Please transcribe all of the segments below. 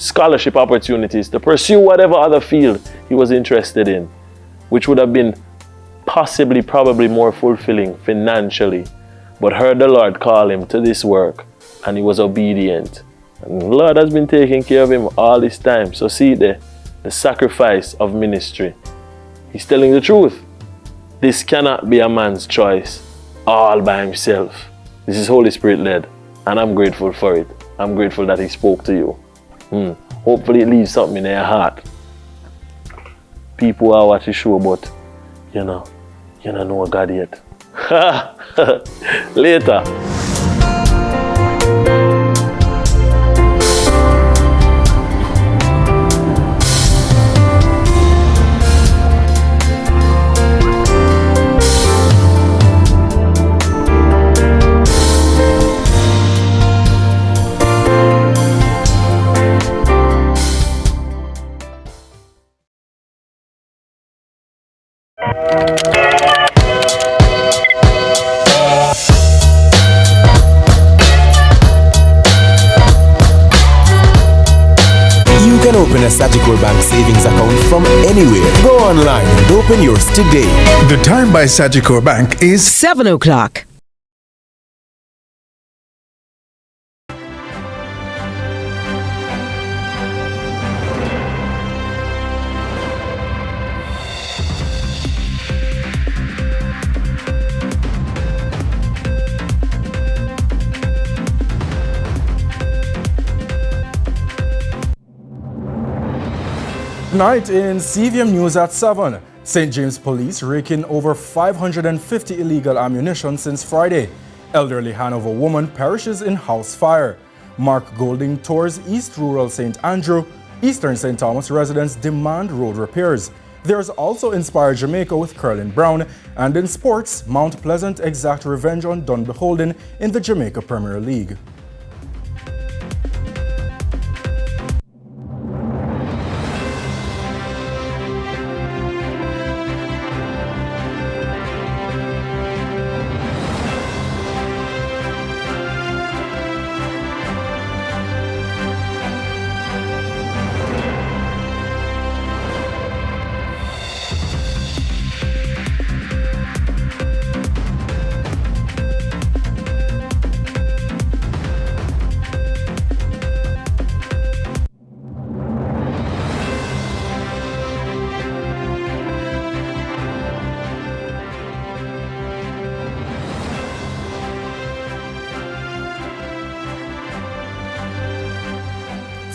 scholarship opportunities to pursue whatever other field he was interested in, which would have been possibly, probably more fulfilling financially, but heard the Lord call him to this work, and he was obedient. And the Lord has been taking care of him all this time. So see the sacrifice of ministry. He's telling the truth. This cannot be a man's choice all by himself. This is Holy Spirit led, and I'm grateful for it. I'm grateful that he spoke to you. Hopefully it leaves something in your heart. People are watching the show, but you don't know God yet. Later. Open a Sagicor Bank savings account from anywhere. Go online and open yours today. The time by Sagicor Bank is 7 o'clock. Tonight in CVM News at 7, St. James Police rake in over 550 illegal ammunition since Friday. Elderly Hanover woman perishes in house fire. Mark Golding tours East Rural St. Andrew. Eastern St. Thomas residents demand road repairs. There's also Inspire Jamaica with Curlin Brown. And in sports, Mount Pleasant exact revenge on Dunbeholden in the Jamaica Premier League.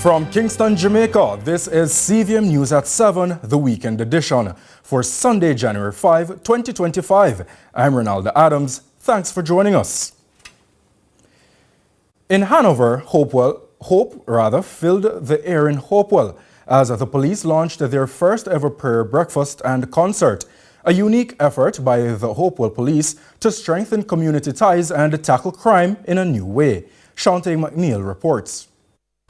From Kingston, Jamaica, this is CVM News at 7, the weekend edition, for Sunday, January 5, 2025. I'm Ronaldo Adams. Thanks for joining us. In Hanover, hope filled the air in Hopewell as the police launched their first ever prayer breakfast and concert, a unique effort by the Hopewell police to strengthen community ties and tackle crime in a new way. Shante McNeil reports.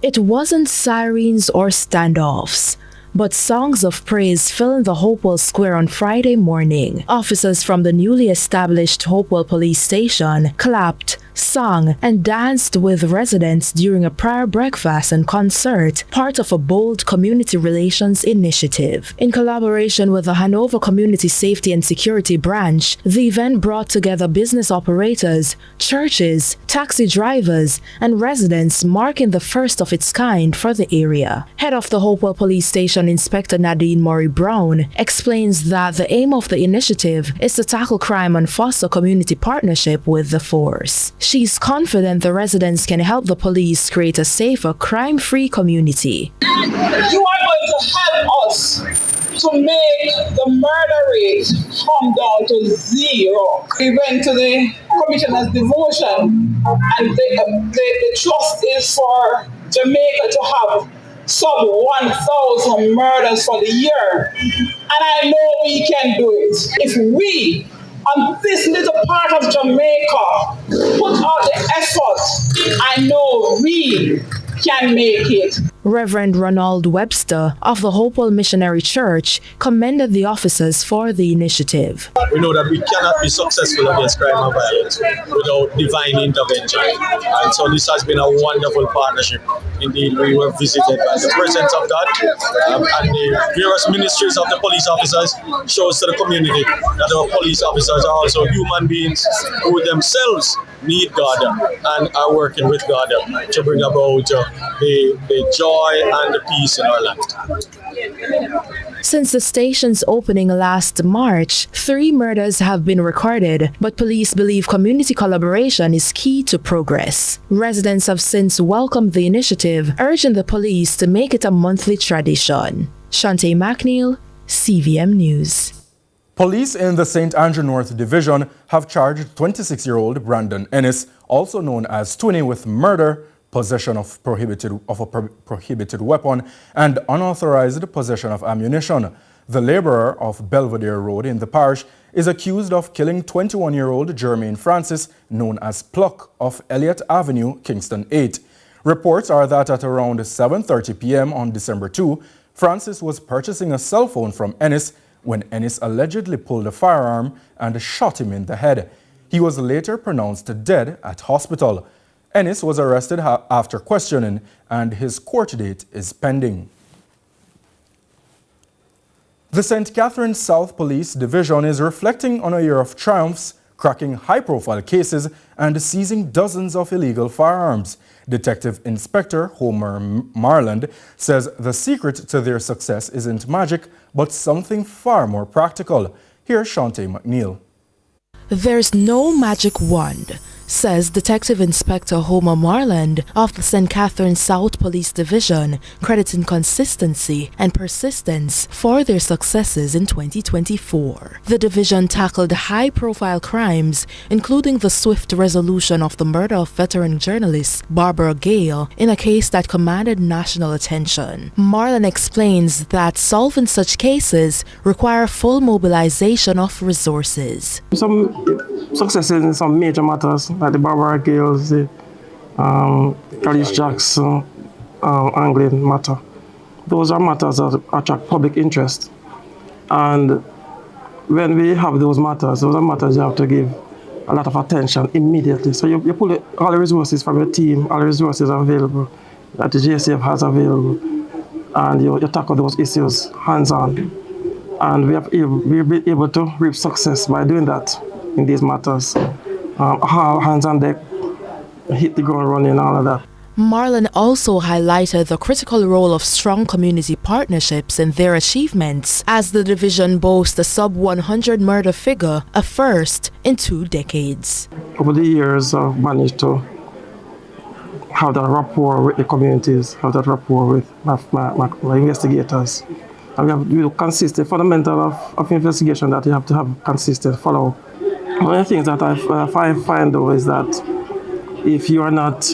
It wasn't sirens or standoffs, but songs of praise filled the Hopewell Square on Friday morning. Officers from the newly established Hopewell Police Station clapped, sung, and danced with residents during a prayer breakfast and concert, part of a bold community relations initiative. In collaboration with the Hanover Community Safety and Security Branch, the event brought together business operators, churches, taxi drivers, and residents, marking the first of its kind for the area. Head of the Hopewell Police Station, Inspector Nadine Murray Brown, explains that the aim of the initiative is to tackle crime and foster community partnership with the force. She's confident the residents can help the police create a safer, crime-free community. You are going to help us to make the murder rate come down to 0. We went to the commissioner's devotion, and the trust is for Jamaica to have sub 1,000 murders for the year. And I know we can do it. If we, on this little part of Jamaica, put out the effort, I know we can make it. Reverend Ronald Webster of the Hopewell Missionary Church commended the officers for the initiative. We know that we cannot be successful against crime and violence without divine intervention. And so this has been a wonderful partnership. Indeed, we were visited by the presence of God and the various ministries of the police officers shows to the community that our police officers are also human beings who themselves need God and are working with God to bring about the joy and the peace in our land. Since the station's opening last March, 3 murders have been recorded, but police believe community collaboration is key to progress. Residents have since welcomed the initiative, urging the police to make it a monthly tradition. Shante McNeil, CVM News. Police in the St. Andrew North Division have charged 26-year-old Brandon Ennis, also known as Twinny, with murder, possession of a prohibited weapon, and unauthorized possession of ammunition. The laborer of Belvedere Road in the parish is accused of killing 21-year-old Jermaine Francis, known as Pluck, of Elliott Avenue, Kingston 8. Reports are that at around 7:30 p.m. on December 2, Francis was purchasing a cell phone from Ennis when Ennis allegedly pulled a firearm and shot him in the head. He was later pronounced dead at hospital. Ennis was arrested after questioning, and his court date is pending. The St. Catharines South Police Division is reflecting on a year of triumphs, cracking high-profile cases and seizing dozens of illegal firearms. Detective Inspector Homer Marland says the secret to their success isn't magic, but something far more practical. Here's Shante McNeil. There's no magic wand, says Detective Inspector Homer Marland of the St. Catharines South Police Division, crediting consistency and persistence for their successes in 2024. The division tackled high-profile crimes, including the swift resolution of the murder of veteran journalist Barbara Gale in a case that commanded national attention. Marland explains that solving such cases require full mobilization of resources. Some successes in some major matters, like the Barbara Gales, the Alice Jackson, Anglin matter. Those are matters that attract public interest. And when we have those are matters you have to give a lot of attention immediately. So you pull all the resources from your team, all the resources available that the JCF has available, and you tackle those issues hands-on. And we've been able to reap success by doing that in these matters. Hands on deck, hit the ground running, all of that. Marland also highlighted the critical role of strong community partnerships in their achievements, as the division boasts a sub-100 murder figure, a first in 2 decades. Over the years, I've managed to have that rapport with the communities, have that rapport with my investigators. And we have consistent, fundamental of investigation that you have to have consistent follow-up. One of the things that I find though is that if you're not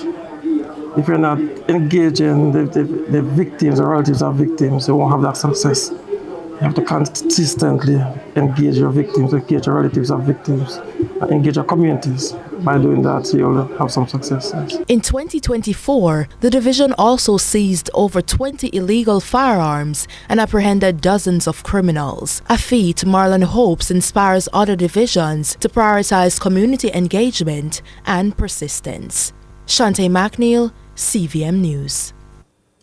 engaging the victims or relatives of victims, you won't have that success. You have to consistently engage your victims, engage your relatives of victims, and engage your communities. By doing that, you'll have some success. In 2024, the division also seized over 20 illegal firearms and apprehended dozens of criminals, a feat Marland hopes inspires other divisions to prioritize community engagement and persistence. Shante McNeil, CVM News.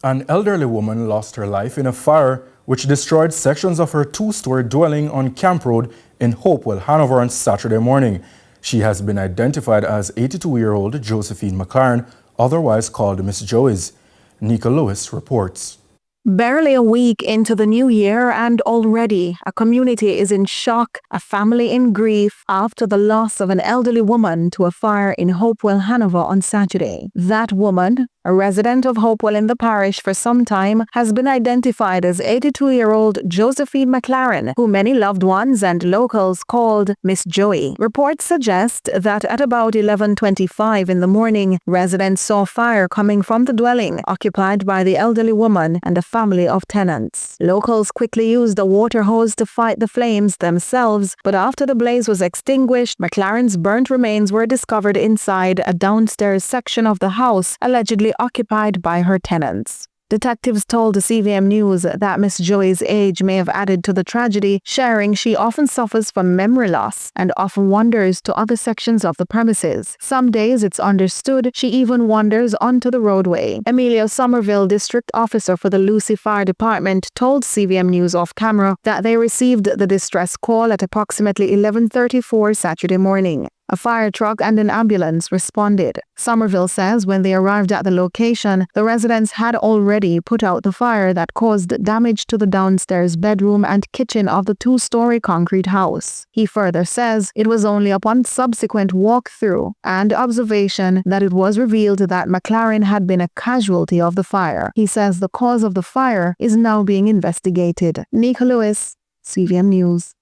An elderly woman lost her life in a fire which destroyed sections of her 2-story dwelling on Camp Road in Hopewell, Hanover on Saturday morning. She has been identified as 82-year-old Josephine McLaren, otherwise called Miss Joey's. Nika Lewis reports. Barely a week into the new year and already a community is in shock, a family in grief after the loss of an elderly woman to a fire in Hopewell, Hanover on Saturday. That woman, a resident of Hopewell in the parish for some time, has been identified as 82-year-old Josephine McLaren, who many loved ones and locals called Miss Joey. Reports suggest that at about 11:25 in the morning, residents saw fire coming from the dwelling occupied by the elderly woman and a family of tenants. Locals quickly used a water hose to fight the flames themselves, but after the blaze was extinguished, McLaren's burnt remains were discovered inside a downstairs section of the house, allegedly occupied by her tenants. Detectives told the CVM News that Miss Joey's age may have added to the tragedy, sharing she often suffers from memory loss and often wanders to other sections of the premises. Some days, it's understood, she even wanders onto the roadway. Emilio Somerville, district officer for the Lucy Fire Department, told CVM News off camera that they received the distress call at approximately 11:34 Saturday morning. A fire truck and an ambulance responded. Somerville says when they arrived at the location, the residents had already put out the fire that caused damage to the downstairs bedroom and kitchen of the two-story concrete house. He further says it was only upon subsequent walkthrough and observation that it was revealed that McLaren had been a casualty of the fire. He says the cause of the fire is now being investigated. Nika Lewis, CVM News.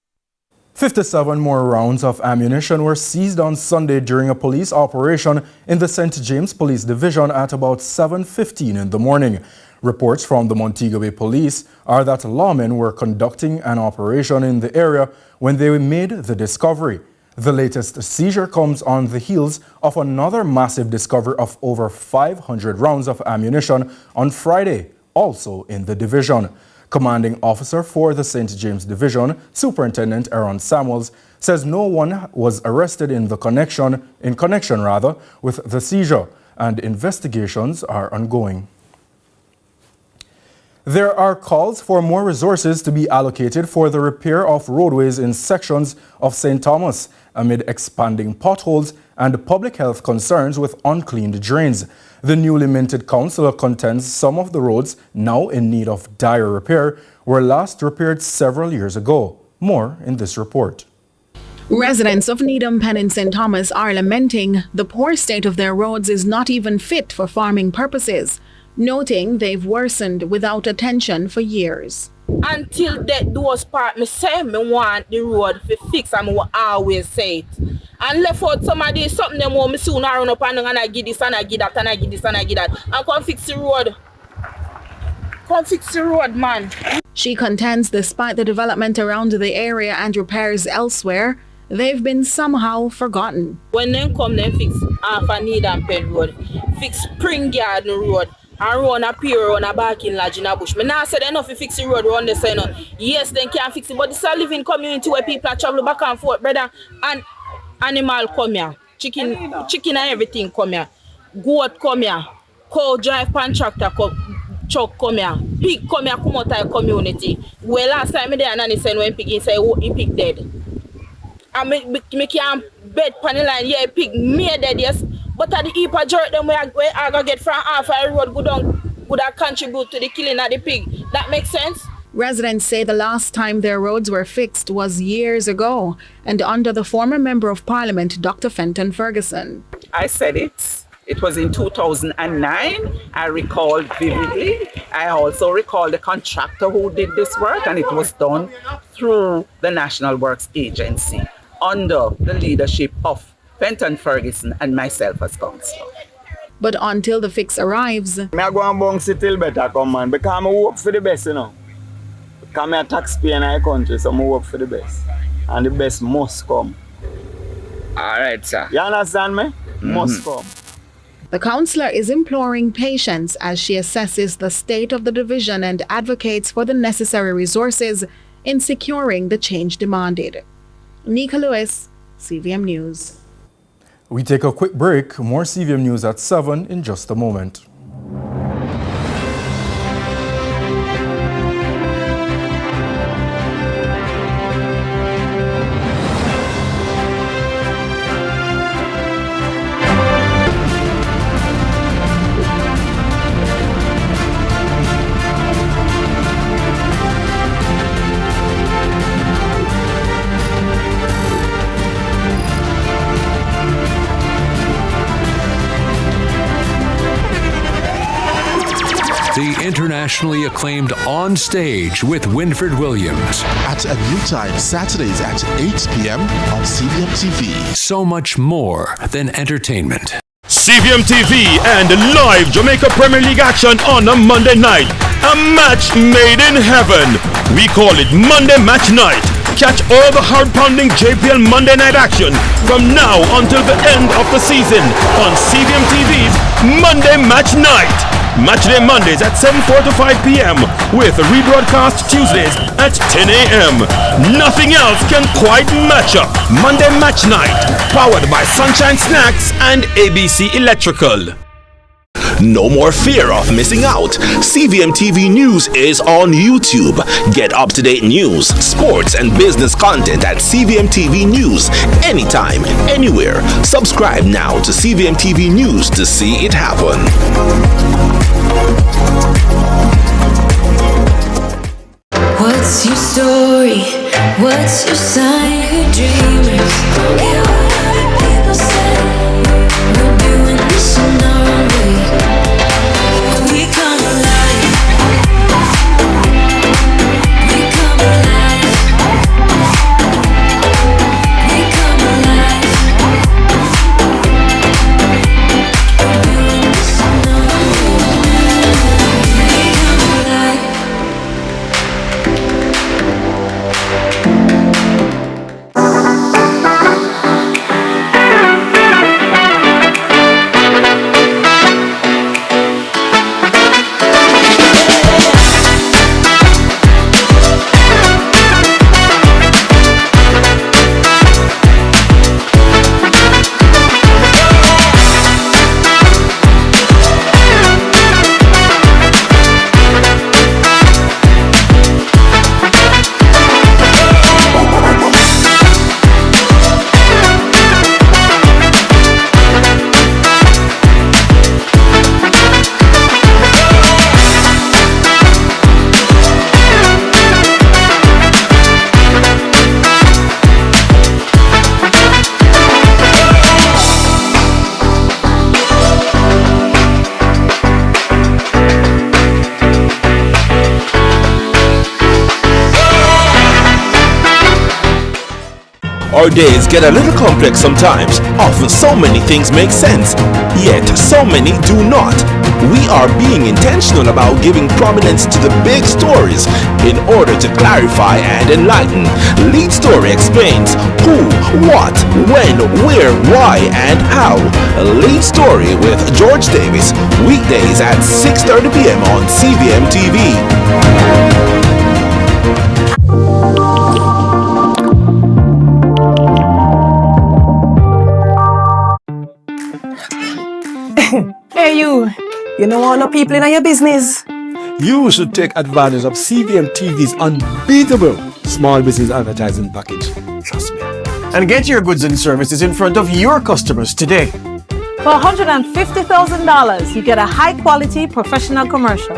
57 more rounds of ammunition were seized on Sunday during a police operation in the St. James Police Division at about 7:15 in the morning. Reports from the Montego Bay Police are that lawmen were conducting an operation in the area when they made the discovery. The latest seizure comes on the heels of another massive discovery of over 500 rounds of ammunition on Friday, also in the division. Commanding officer for the St. James Division, Superintendent Aaron Samuels, says no one was arrested in connection with the seizure, and investigations are ongoing. There are calls for more resources to be allocated for the repair of roadways in sections of St. Thomas amid expanding potholes and public health concerns with uncleaned drains. The newly minted councillor contends some of the roads now in need of dire repair were last repaired several years ago. More in this report. Residents of Needham Pen in St. Thomas are lamenting the poor state of their roads is not even fit for farming purposes, noting they've worsened without attention for years. Until that those part, me say me want the road to fix, and me always say it. And left out somebody something them want me soon run up and I give this and I give that and I give this and I give that. And come fix the road. Come fix the road, man. She contends despite the development around the area and repairs elsewhere, they've been somehow forgotten. When they come, they fix half a Needham Pen road, fix Spring Garden road, and run a pier on a barking lodge in a bush. Me now said enough to fix the road around the side. Yes, they can fix it, but it's a living community where people are traveling back and forth, brother. And animal come here, chicken and everything come here, goat come here, cow drive pan tractor truck come here, pig come here, come out of the community. Well, last time me there and Nanny said when pig inside, oh, he pig dead. And me can't bet pan the line, yeah, pig me dead, yes. But at the heap of jerk them where I go get from half a road go down, would I contribute to the killing of the pig? That makes sense? Residents say the last time their roads were fixed was years ago and under the former Member of Parliament, Dr. Fenton Ferguson. I said it. It was in 2009. I recall vividly. I also recall the contractor who did this work, and it was done through the National Works Agency under the leadership of Fenton Ferguson and myself as councillor. But until the fix arrives, I go and bounce it till better come, man, because I hope for the best, you know. Because I'm a taxpayer in our country, so I hope for the best. And the best must come. All right, sir. You understand me? Must come. the councillor is imploring patience as she assesses the state of the division and advocates for the necessary resources in securing the change demanded. Nika Lewis, CVM News. We take a quick break. More CVM News at 7 in just a moment. The internationally acclaimed On Stage with Winford Williams. At a new time, Saturdays at 8 p.m. on CVM TV. So much more than entertainment. CVM TV and live Jamaica Premier League action on a Monday night. A match made in heaven. We call it Monday Match Night. Catch all the hard-pounding JPL Monday night action from now until the end of the season on CVM TV's Monday Match Night. Matchday Mondays at 7:4 to 5 p.m. with rebroadcast Tuesdays at 10 a.m. Nothing else can quite match up. Monday Match Night, powered by Sunshine Snacks and ABC Electrical. No more fear of missing out. CVM TV News is on YouTube. Get up-to-date news, sports, and business content at CVM TV News anytime, anywhere. Subscribe now to CVM TV News to see it happen. What's your story? What's your sign? Who dreamers? Don't care what other people say. We're doing this in our way. We come alive. We come alive. We come alive. We're doing this in our way. We come alive. Our days get a little complex sometimes. Often so many things make sense, yet so many do not. We are being intentional about giving prominence to the big stories in order to clarify and enlighten. Lead Story explains who, what, when, where, why, and how. Lead Story with George Davis, weekdays at 6:30 p.m. on CVM TV. Hey you know all the people in your business? You should take advantage of CVM TV's unbeatable small business advertising package. Trust me. And get your goods and services in front of your customers today. For $150,000, you get a high-quality professional commercial.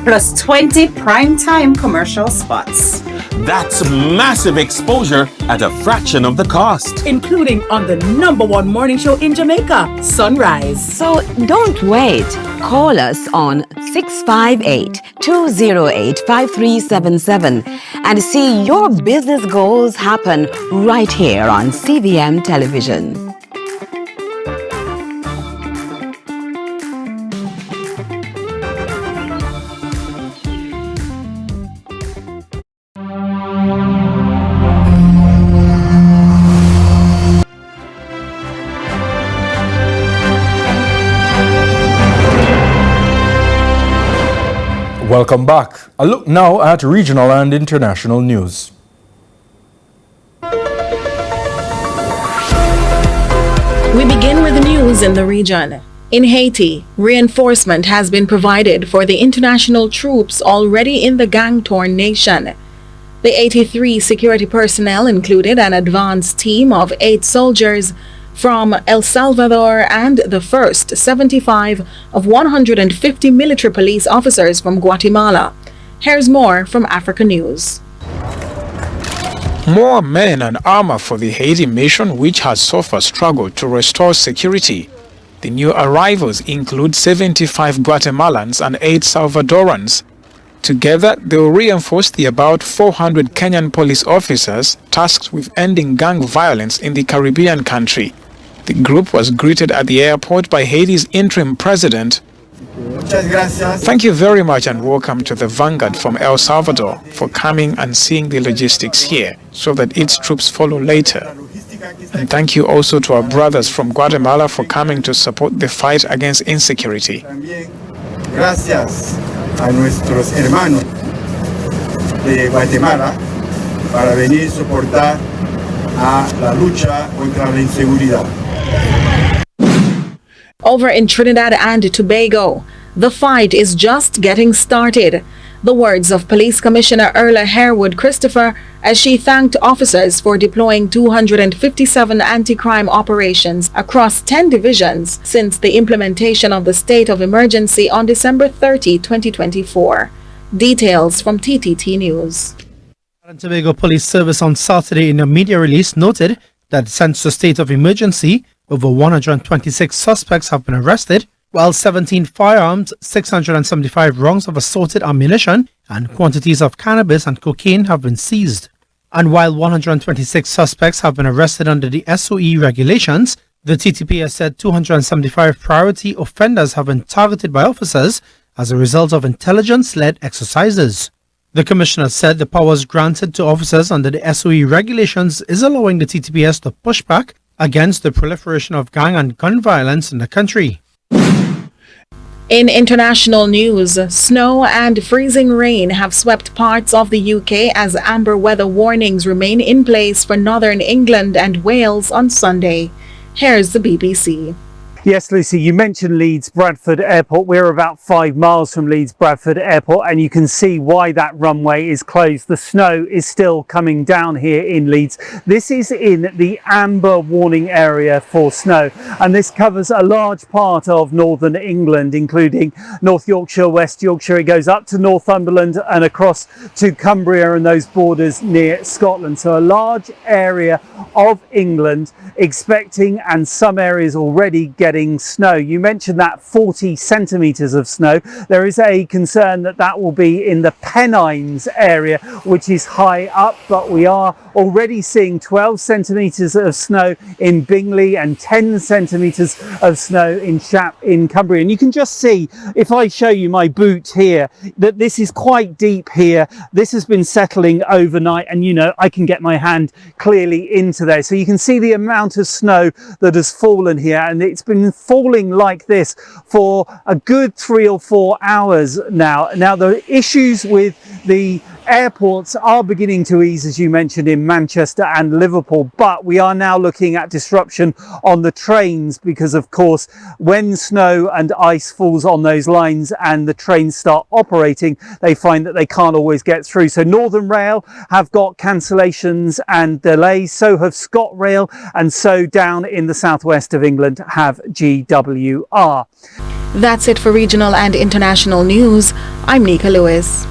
Plus 20 prime-time commercial spots. That's massive exposure at a fraction of the cost. Including on the #1 morning show in Jamaica, Sunrise. So don't wait. Call us on 658-208-5377 and see your business goals happen right here on CVM Television. Welcome back. A look now at regional and international news. We begin with the news in the region. In Haiti, reinforcement has been provided for the international troops already in the gang-torn nation. The 83 security personnel included an advanced team of 8 soldiers from El Salvador and the first 75 of 150 military police officers from Guatemala. Here's more from Africa News. More men and armor for the Haiti mission, which has so far struggled to restore security. The new arrivals include 75 Guatemalans and 8 Salvadorans. Together, they will reinforce the about 400 Kenyan police officers tasked with ending gang violence in the Caribbean country. The group was greeted at the airport by Haiti's interim president. Thank you very much and welcome to the Vanguard from El Salvador for coming and seeing the logistics here so that its troops follow later. And thank you also to our brothers from Guatemala for coming to support the fight against insecurity. Gracias a nuestros hermanos de Guatemala para venir soportar a la lucha contra la inseguridad. Over in Trinidad and Tobago, the fight is just getting started. The words of Police Commissioner Erla Harewood Christopher as she thanked officers for deploying 257 anti-crime operations across 10 divisions since the implementation of the state of emergency on December 30, 2024. Details from TTT News. Tobago Police Service on Saturday in a media release noted that since the state of emergency, over 126 suspects have been arrested, while 17 firearms, 675 rounds of assorted ammunition, and quantities of cannabis and cocaine have been seized. And while 126 suspects have been arrested under the SOE regulations, the TTP has said 275 priority offenders have been targeted by officers as a result of intelligence-led exercises. The Commissioner said the powers granted to officers under the SOE regulations is allowing the TTPS to push back against the proliferation of gang and gun violence in the country. In international news, snow and freezing rain have swept parts of the UK as amber weather warnings remain in place for northern England and Wales on Sunday. Here's the BBC. Yes, Lucy, you mentioned Leeds Bradford Airport. We're about 5 miles from Leeds Bradford Airport, and you can see why that runway is closed. The snow is still coming down here in Leeds. This is in the amber warning area for snow, and this covers a large part of northern England, including North Yorkshire, West Yorkshire. It goes up to Northumberland and across to Cumbria and those borders near Scotland. So a large area of England expecting, and some areas already getting snow. You mentioned that 40 centimetres of snow. There is a concern that that will be in the Pennines area, which is high up, but we are already seeing 12 centimetres of snow in Bingley and 10 centimetres of snow in Shap in Cumbria. And you can just see, if I show you my boot here, that this is quite deep here. This has been settling overnight, and you know, I can get my hand clearly into there. So you can see the amount of snow that has fallen here, and it's been falling like this for a good 3 or 4 hours now. Now, the issues with the airports are beginning to ease, as you mentioned, in Manchester and Liverpool, but we are now looking at disruption on the trains because, of course, when snow and ice falls on those lines and the trains start operating, they find that they can't always get through. So Northern Rail have got cancellations and delays, so have ScotRail, and so down in the southwest of England have GWR. That's it for regional and international news. I'm Nika Lewis.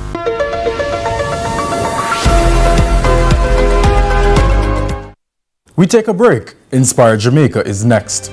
We take a break. Inspire Jamaica is next.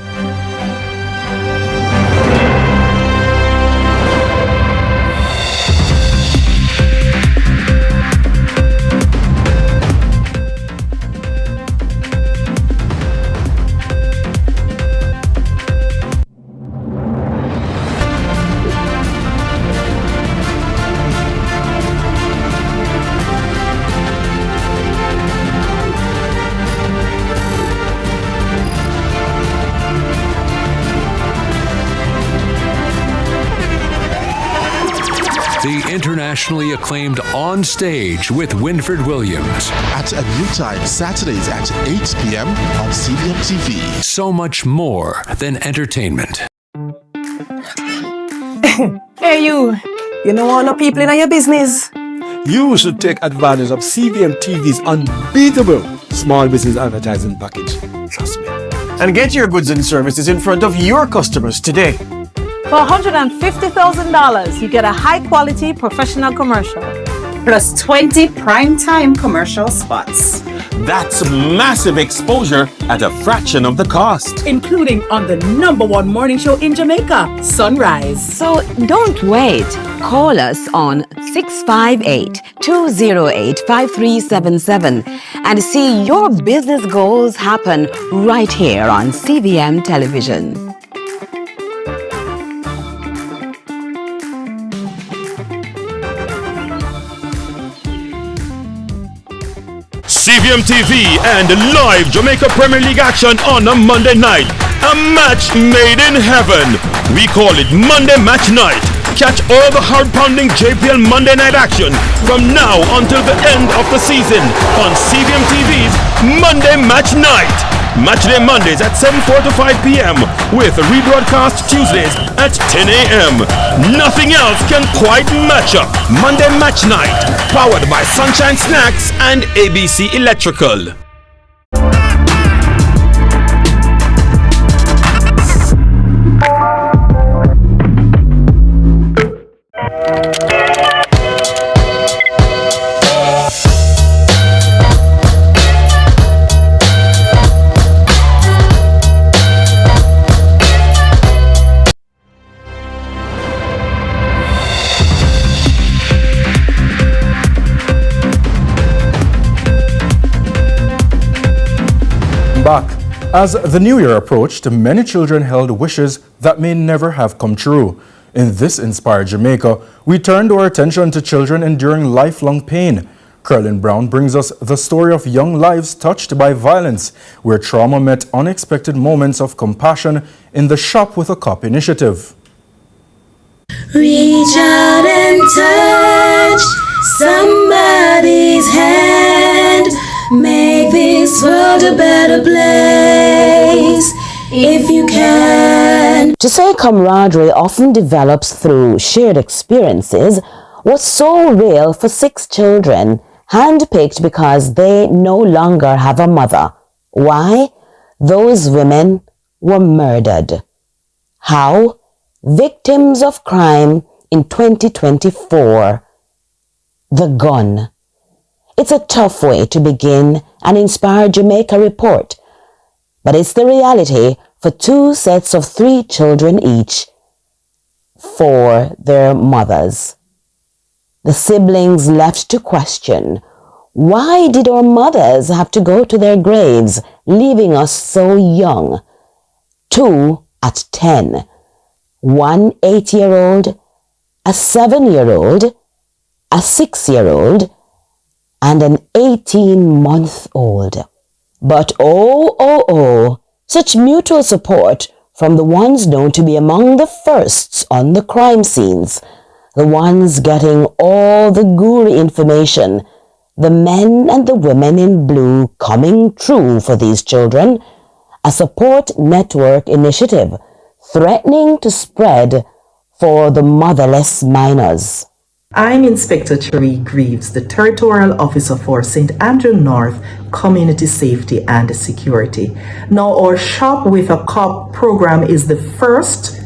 The internationally acclaimed On Stage with Winfred Williams. At a new time, Saturdays at 8 p.m. on CVM TV. So much more than entertainment. Hey you know all the people in your business? You should take advantage of CVM TV's unbeatable small business advertising package. Trust me. And get your goods and services in front of your customers today. For $150,000, you get a high-quality professional commercial. Plus 20 prime-time commercial spots. That's massive exposure at a fraction of the cost. Including on the #1 morning show in Jamaica, Sunrise. So don't wait. Call us on 658-208-5377 and see your business goals happen right here on CVM Television. CVM TV and live Jamaica Premier League action on a Monday night. A match made in heaven. We call it Monday Match Night. Catch all the hard-pounding JPL Monday night action from now until the end of the season on CVM TV's Monday Match Night. Matchday Mondays at 7:45 p.m. with rebroadcast Tuesdays at 10 a.m. Nothing else can quite match up. Monday Match Night, powered by Sunshine Snacks and ABC Electrical. Back. As the new year approached, many children held wishes that may never have come true. In This Inspired Jamaica, we turned our attention to children enduring lifelong pain. Curlin Brown brings us the story of young lives touched by violence, where trauma met unexpected moments of compassion in the Shop with a Cop initiative. Reach out and touch somebody's hand. Make this world a better place if you can. To say camaraderie often develops through shared experiences was so real for 6 children, handpicked because they no longer have a mother. Why? Those women were murdered. How? Victims of crime in 2024. The gun. It's a tough way to begin an Inspired Jamaica report, but it's the reality for 2 sets of 3 children each for their mothers. The siblings left to question, why did our mothers have to go to their graves, leaving us so young? 2 at 10, 1 8-year-old, a 7-year-old, a 6-year-old, and an 18-month-old. But such mutual support from the ones known to be among the firsts on the crime scenes, the ones getting all the gory information, the men and the women in blue coming true for these children, a support network initiative threatening to spread for the motherless minors. I'm Inspector Cherie Greaves, the Territorial Officer for St. Andrew North Community Safety and Security. Now, our Shop with a Cop program is the first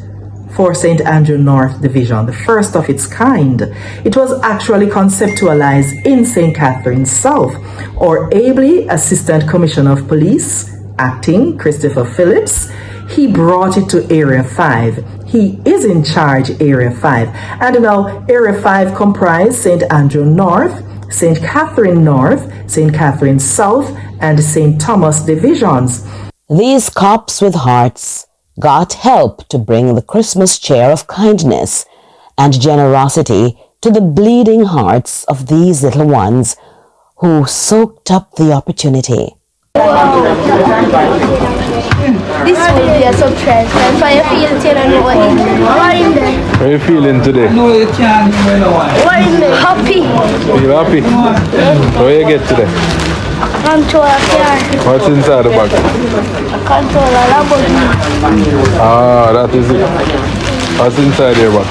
for St. Andrew North Division, the first of its kind. It was actually conceptualized in St. Catharines South. Our ably Assistant Commissioner of Police, acting Christopher Phillips, he brought it to Area 5. He is in charge Area 5. And now Area 5 comprised St. Andrew North, St. Catherine North, St. Catherine South, and St. Thomas divisions. These cops with hearts got help to bring the Christmas cheer of kindness and generosity to the bleeding hearts of these little ones who soaked up the opportunity. This will be a surprise. How you feeling today? What in there? How are you feeling today? What in there? Happy. You happy? Yeah. How you get today? Controller car. What's inside the bag? A controller Lamborghini. Ah, that is it. What's inside your bag?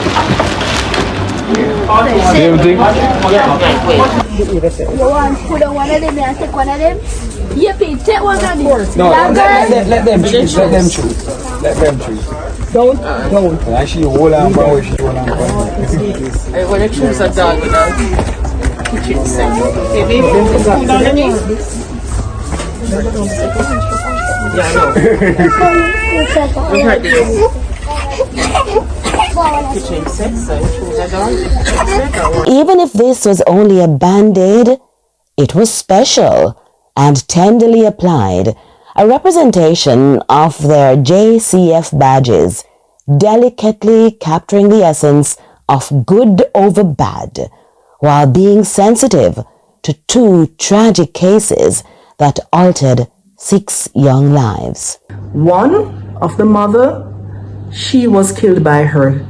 Same thing? You want to put on one of them and take one of them? Yippee, take one of them. No, let them choose. Let them choose. Let them choose. Don't. And actually, hold on, boy. If you hold on, boy. I want to choose a dog without kitchen set. Maybe put on the knee. Yeah, I know. We heard this. Kitchen set, so choose a dog. Even if this was only a band-aid, it was special and tenderly applied, a representation of their JCF badges, delicately capturing the essence of good over bad, while being sensitive to 2 tragic cases that altered 6 young lives. One of the mother, she was killed by her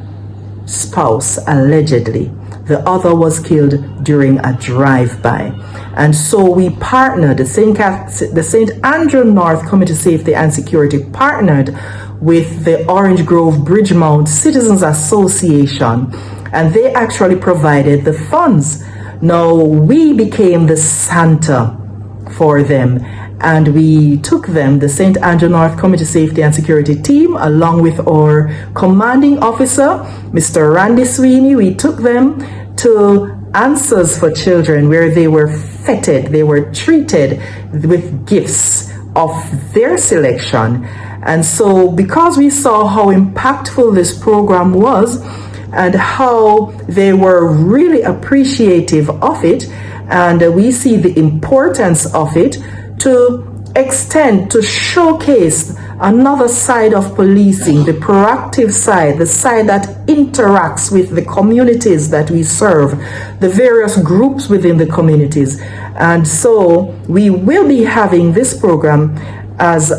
spouse, allegedly. The other was killed during a drive-by. And so we partnered, the St. Andrew North Community Safety and Security partnered with the Orange Grove Bridgemount Citizens Association, and they actually provided the funds. Now we became the Santa for them, and we took them, the St. Andrew North Community Safety and Security team, along with our commanding officer, Mr. Randy Sweeney. We took them to Answers for Children, where they were feted, they were treated with gifts of their selection. And so because we saw how impactful this program was and how they were really appreciative of it, and we see the importance of it, to extend, to showcase another side of policing, the proactive side, the side that interacts with the communities that we serve, the various groups within the communities. And so we will be having this program as